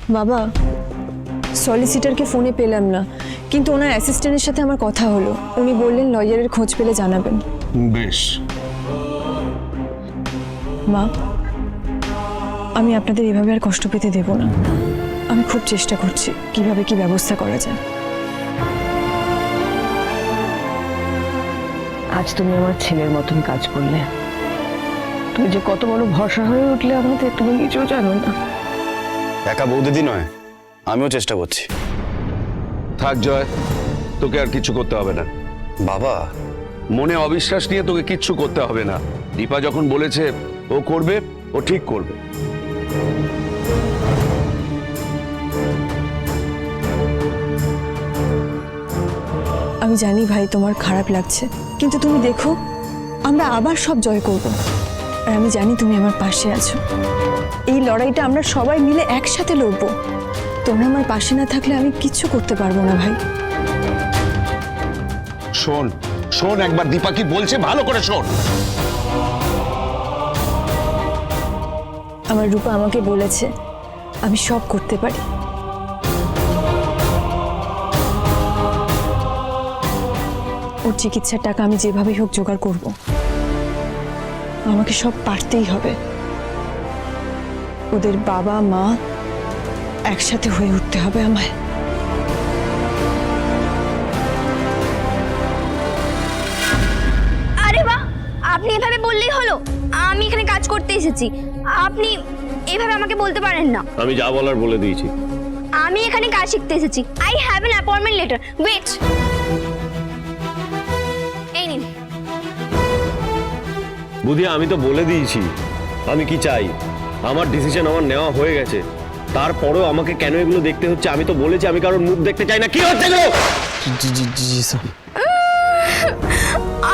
বাবা, সলিসিটারকে ফোনে পেলাম না, কিন্তু ওনার অ্যাসিস্ট্যান্টের সাথে আমার কথা হলো। উনি বললেন লয়ারের খোঁজ পেলে জানাবেন। বেশ। মা, আমি আপনাদের এভাবে আর কষ্ট পেতে দেব না। আমি খুব চেষ্টা করছি কিভাবে কি ব্যবস্থা করা যায়। আজ তুমি আমার ছেলের মতন কাজ করলে। তুমি যে কত বড় ভরসা হয়ে উঠলে আমাদের, তুমি নিজেও জানো না। একা বৌদিদি নয়, আমিও চেষ্টা করছি। থাক জয়, তোকে আর কিছু করতে হবে না। বাবা, মনে অবিশ্বাস নিয়ে তোকে কিচ্ছু করতে হবে না। দীপা যখন বলেছে ও করবে, ও ঠিক করবে। আমি জানি ভাই তোমার খারাপ লাগছে, কিন্তু তুমি দেখো আমরা আবার সব জয় করব। আর আমি জানি তুমি আমার পাশে আছো। এই লড়াইটা আমরা সবাই মিলে একসাথে লড়বো। তোমরা আমার পাশে না থাকলে আমি কিচ্ছু করতে পারবো না ভাই। শোন শোন, একবার দীপা কি বলছে ভালো করে শোন। আমার রূপা আমাকে বলেছে আমি সব করতে পারি। ওর চিকিৎসার টাকা আমি যেভাবেই হোক জোগাড় করব। আমাকে সব পারতেই হবে। ওদের বাবা মা একসাথে হয়ে উঠতে হবে আমায়। আরে বাহ, আপনি এভাবে বললেই হলো? আমি এখানে কাজ করতে এসেছি, আপনি এভাবে আমাকে বলতে পারেন না। আমি যা বলার বলে দিয়েছি। আমি এখানে কাজ শিখতে এসেছি। I have an appointment letter. Wait, এই নিন। বুদ্ধি, আমি তো বলে দিয়েছি আমি কি চাই। আমার ডিসিশন আমার নেওয়া হয়ে গেছে। তারপরেও আমাকে কেন এগুলো দেখতে হচ্ছে? আমি তো বলেছি আমি কারোর মুখ দেখতে চাই না। কি হচ্ছে এগুলো?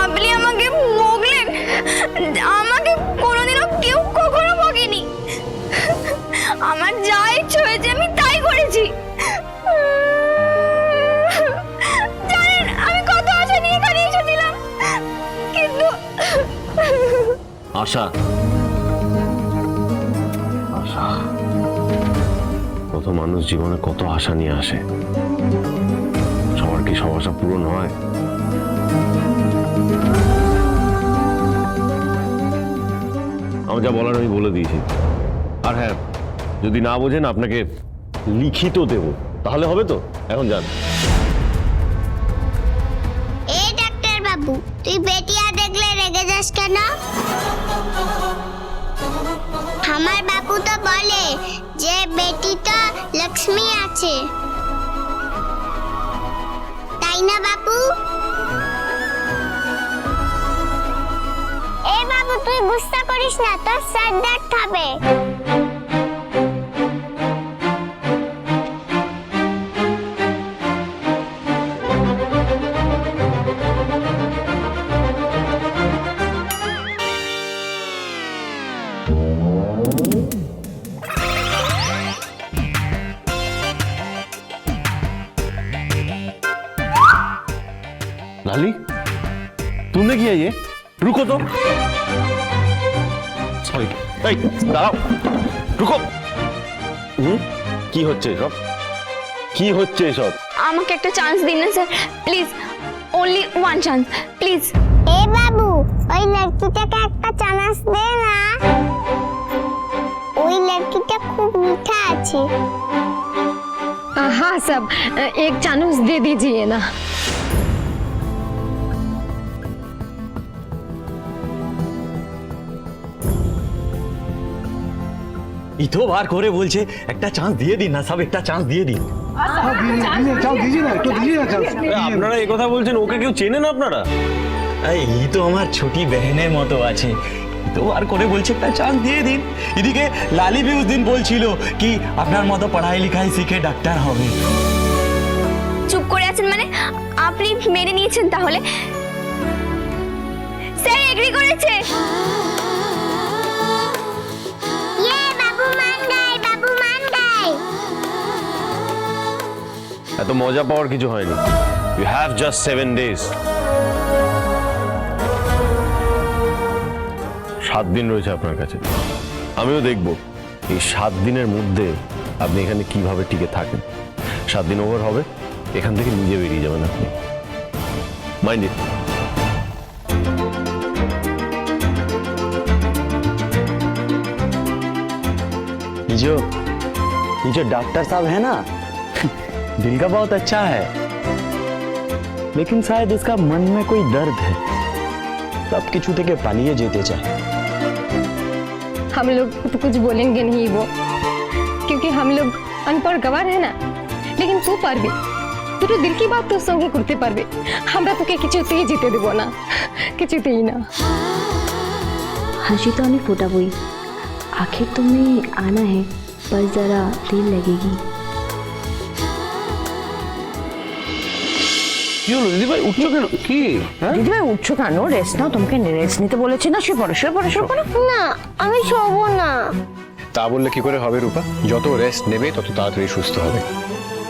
আপনি আমাকে বকলেন? আমাকে কোনোদিনও কেউ কখনো বকেনি। আমার যা ইচ্ছে হয়েছে আমি তাই করেছি। জানেন আমি কত আশা নিয়ে এখানে এসেছিলাম, কিন্তু আশা, আশা, কত মানুষ জীবনে কত আশা নিয়ে আসে। সবার কি সব আশা পূরণ হয়? আমার যা বলার আমি বলে দিয়েছি। আর হ্যাঁ, যদি না বোঝেন আপনাকে লিখিত দেব, তাহলে হবে তো? এখন যান। এই ডাক্তার বাবু, তুই বেটিয়া দেখলে রেগে যাস কেন? আমার বাবু তো বলে যে বেটিটা লক্ষ্মী আছে, তাই না বাবু? এই বাবু, তুই গুস্সা করিস না, তোর সর দর্দ হবে। लाली, तूने किया ये? रुको तो। सॉरी, দাঁড়াও, রুকো। কি হচ্ছে সব? কি হচ্ছে সব? আমাকে একটা চান্স দিন না sir, please. Only one chance, please. এই বাবু, ওই লড়কিটাকে একটা চান্স দে না। ওই লড়কিটা খুব মিঠা আছে। हाँ सब, एक चांस दे दीजिए ना। ইতোবার করে বলছে একটা চান্স দিয়ে দিন না, সব একটা চান্স দিয়ে দিন। আপনারা এই কথা বলছেন, ওকে কেউ চেনেন আপনারা? এই তো আমার ছোটি বহনের মতো আছে, ইতোবার করে বলছে একটা চান্স দিয়ে দিন। এদিকে লালি भी उस दिन বলছিল কি আপনার মতো পড়াই লিখাই শিখে ডাক্তার হবে। চুপ করে আছেন মানে? আপনি মেনে নিয়েছেন তাহলে? স্যার এগ্রি করেছে। ইয়ে বাবু মান গায়, বাবু মান গায়। এত মজা পাওয়ার কিছু হয়নি। You have just 7 days। 7 দিন রয়েছে আপনার কাছে। আমিও দেখব এই 7 দিনের মধ্যে আপনি এখানে কিভাবে টিকে থাকেন। 7 দিন ওভার হবে, এখান থেকে নিজে বেরিয়ে যাবেন আপনি। Mind it. ये जो डॉक्टर साहब है ना, दिल का बहुत अच्छा है, लेकिन शायद इसका मन में कोई दर्द है। सब किछु থেকে পালিয়ে যেতে চায়। हम लोग तो कुछ बोलेंगे नहीं वो, क्योंकि हम लोग अनपढ़ गवार है ना। लेकिन तू पारबे, तू तो दिल की बात তোর সঙ্গে করতে পারবে। আমরা তোকে কিছুতেই যেতে দেব না, কিছুতেই না। হাসি তো আমি ফোটাবই, आखिर तुम्हें आना है, पर जरा देर लगेगी। কি হলো দিদি ভাই, উঠছো কেন? কি দিদি ভাই উঠছো কেন? রেস্ট নাও, তোমাকে রেস্ট নিতে বলেছি না? শুয়ে পড়ো, শুয়ে পড়ো, শুয়ে পড়ো। না আমি শোবো না। তা বললে কি করে হবে রূপা? যত রেস্ট নেবে তত তাড়াতাড়ি সুস্থ হবে।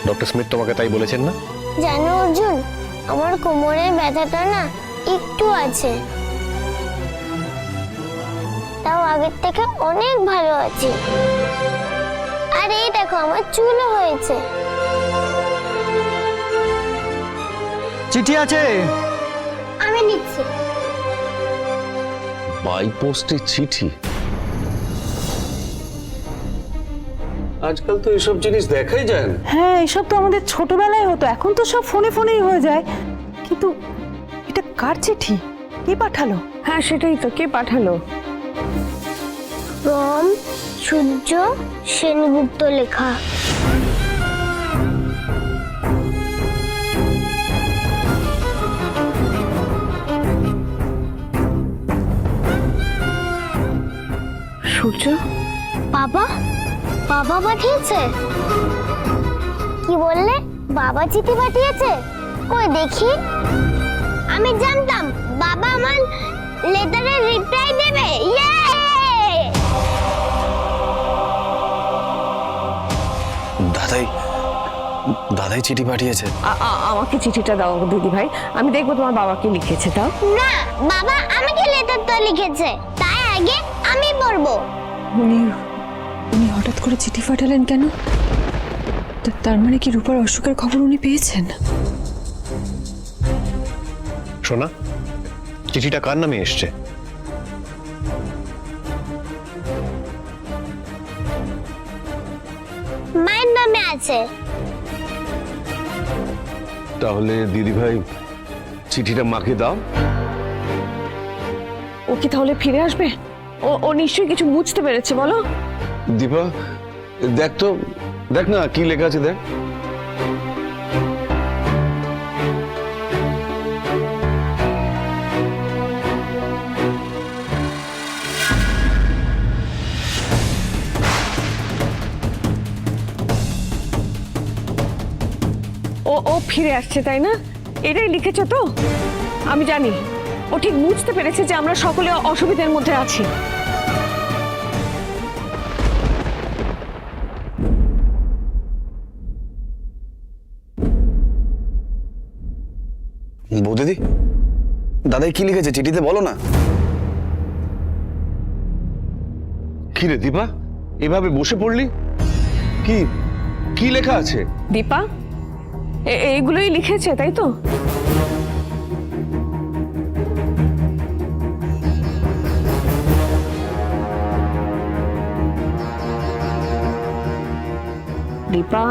ডক্টর স্মিথ তোমাকে তাই বলেছেন না? জানো অর্জুন, আমার কোমরের ব্যথাটা না একটু আছে, তাও আগের থেকে অনেক ভালো আছে। আর এই দেখো আমার চুলও হয়েছে। চিঠি আছে, আমি নিচ্ছি। বাই পোস্টে চিঠি? আজকাল তো এসব জিনিস দেখাই যায় না। হ্যাঁ, এসব তো আমাদের ছোটবেলায় হতো, এখন তো সব ফোনে ফোনেই হয়ে যায়। কিন্তু এটা কার চিঠি? কে পাঠালো? হ্যাঁ সেটাই তো, কে পাঠালো? রম সূর্য সেনগুপ্ত লেখা। সূর্য? বাবা, বাবা পাঠিয়েছে? কি বললে? বাবা চিঠি পাঠিয়েছে? কই দেখি। আমি জানতাম বাবা আমার লেটারের রিপ্লাই দেবে। ইয়ে! দাদাই চিঠি পাঠিয়েছে। আমাকে চিঠিটা দাও দিদি ভাই, আমি দেখবো তোমার বাবা কি লিখেছে। দাও না, বাবা আমাকে লেটার তো লিখেছে, তাই আগে আমি পড়বো। উনি হঠাৎ করে চিঠি পাঠালেন কেন? তার মানে কি রূপার অসুখের খবর উনি পেয়েছেন? শোনা, চিঠিটা কার নামে এসছে? মায়ের নামে আছে। তাহলে দিদি ভাই চিঠিটা মাকে দাও। ও কি তাহলে ফিরে আসবে? ও নিশ্চয়ই কিছু বুঝতে পেরেছে। বলো দীপা, দেখ তো, দেখ না কি লেখা আছে, দেখ। ও ফিরে আসছে, তাই না? এটাই লিখেছে তো? আমি জানি ও ঠিক বুঝতে পেরেছে যে আমরা সকলে অসুবিধার মধ্যে আছি। বৌদিদি, দাদাই কি লিখেছে চিঠিতে বলো না। কি রে দীপা, এভাবে বসে পড়লি? কি কি লেখা আছে? দীপা এইগুলোই লিখেছে, তাই তো? দীপা,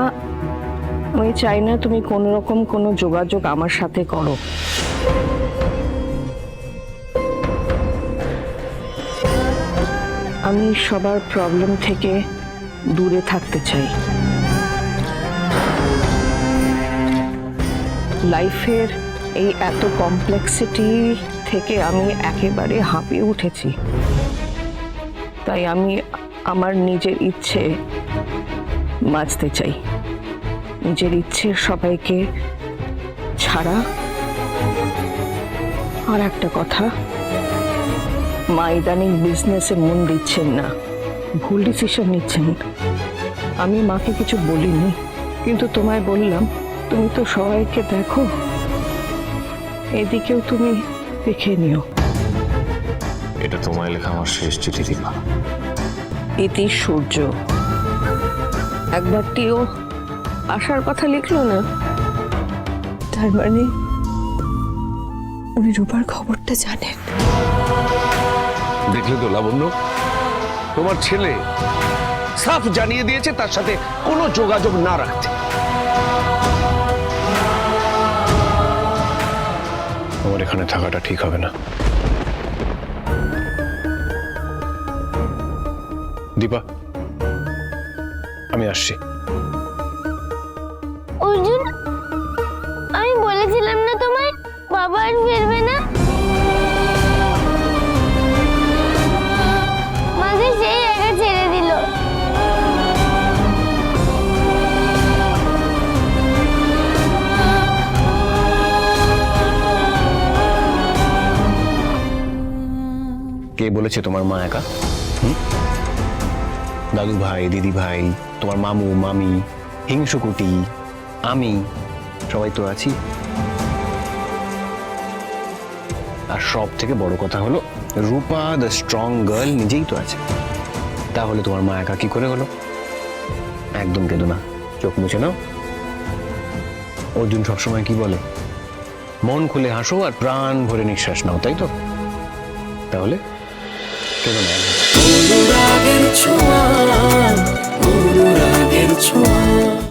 আমি চাই না তুমি কোনো রকম কোনো যোগাযোগ আমার সাথে করো। আমি সবার প্রবলেম থেকে দূরে থাকতে চাই। লাইফের এই এত কমপ্লেক্সিটি থেকে আমি একেবারে হাঁপিয়ে উঠেছি। তাই আমি আমার নিজের ইচ্ছে বাঁচতে চাই, নিজের ইচ্ছের সবাইকে ছাড়া। আর একটা কথা, মা ইদানিং বিজনেসে মন দিচ্ছেন না, ভুল ডিসিশন নিচ্ছেন। আমি মাকে কিছু বলিনি, কিন্তু তোমায় বললাম, তুমি তো সবাইকে দেখো, এদিকেও তুমি দেখে নিও। এটা তোমায় লেখা আমার শেষ চিঠি দীপা। ইতি সূর্য। একবারটিও আসার কথা লিখলো না। তার মানে উনি রূপার খবরটা জানেন। দেখলে তো লাবণ্য, তোমার ছেলে সাফ জানিয়ে দিয়েছে তার সাথে কোনো যোগাযোগ না রাখতে। আমার এখানে থাকাটা ঠিক হবে না। দীপা, আমি আসছি। অর্জুন, আমি বলেছিলাম না তোমায় বাবা আর ফিরবে না। মাঝে সেই একা ছেড়ে দিল। কে বলেছে তোমার মা একা? দাদু ভাই, দিদি ভাই, তোমার মামু মামি, হিংসুকুটি, আমি, সবাই তো আছি। আর সব থেকে বড় কথা হলো রূপা দ্য স্ট্রং গার্ল নিজেই তো আছে। তাহলে তোমার মা একা কি করে হলো? একদম কেঁদো না, চোখ মুছে নাও। অর্জুন সবসময় কি বলে? মন খুলে হাসো আর প্রাণ ভরে নিঃশ্বাস নাও, তাই তো? তাহলে কেঁদো না। অনুরাগের ছোঁয়া